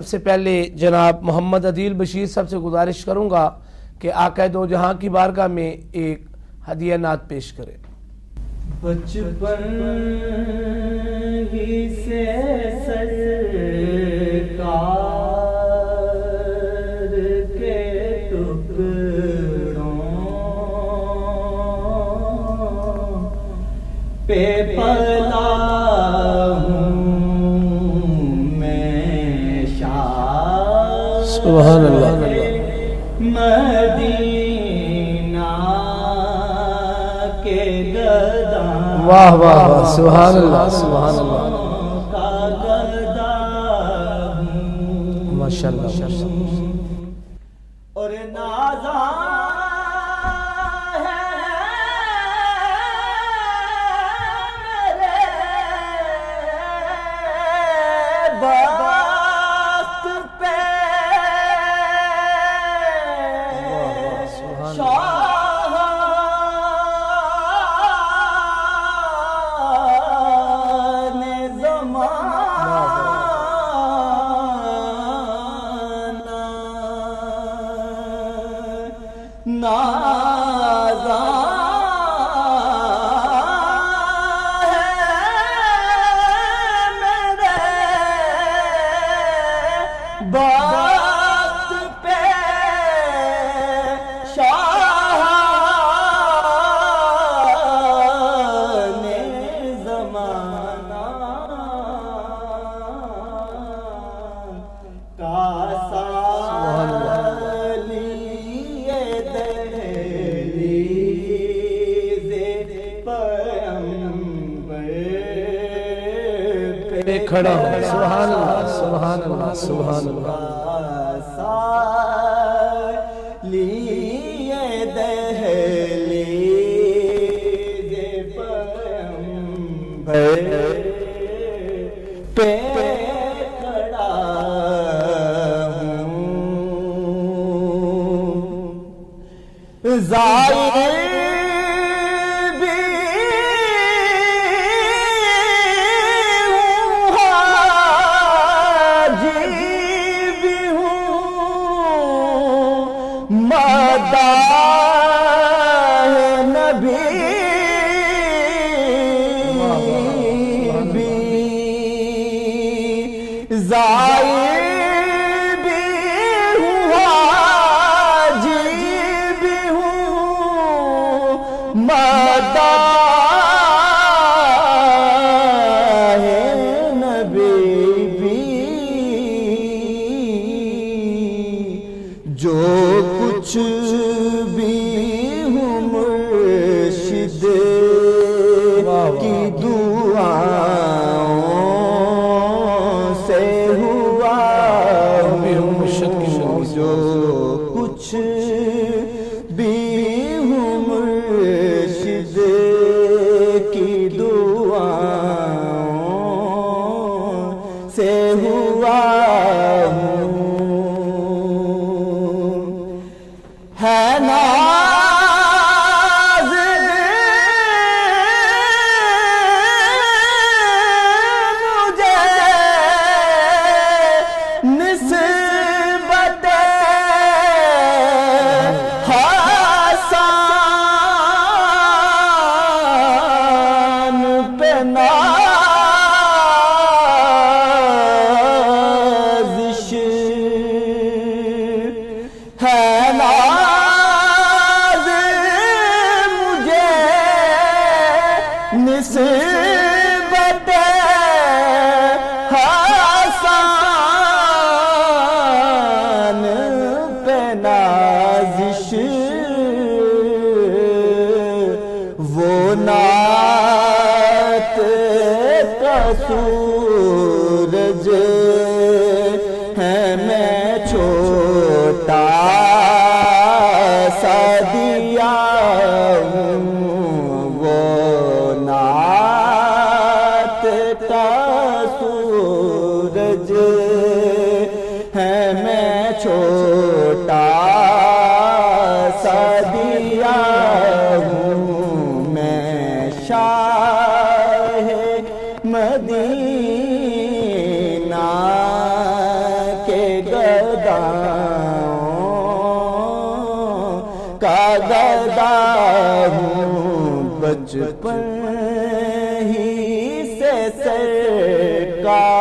سب سے پہلے جناب محمد عدیل بشیر صاحب سے گزارش کروں گا کہ آقا دو جہاں کی بارگاہ میں ایک ہدیہ نعت پیش کریں۔ بچپن ہی سے سرکار کے ٹکڑوں پہ پلا سبحان اللہ مدینہ کے گدا واہ واہ واہ سبحان اللہ سبحان اللہ کا گدا ماشاءاللہ اور نازاں بات پہ شاہان زمانہ کا سالیے دہلیز پیمبر پہ کھڑا ہو سبحان اللہ سبحان اللہ سبحان اللہ لیے دہلیز پیمبر پہ کھڑا ہوں زائر زائر بھی ہوں حاجی بھی ہوں مداح نبی بھی جو کچھ بھی ہوں مرشد کی دعاؤں سے ہوا جو کچھ بھی ہوں مرشد کی دعاؤں سے ہوا ہے ناز مجھے نسبت حسان پہ نازش ہے نسبت حسان پہ نازش وہ نعت کا سورج ہے میں چھوٹا سا دیا ہوں سورج ہے میں چھوٹا سا دیا ہوں میں شاہ مدینہ کے گداؤں کا گدا ہوں، بچپن ہی سے سرکار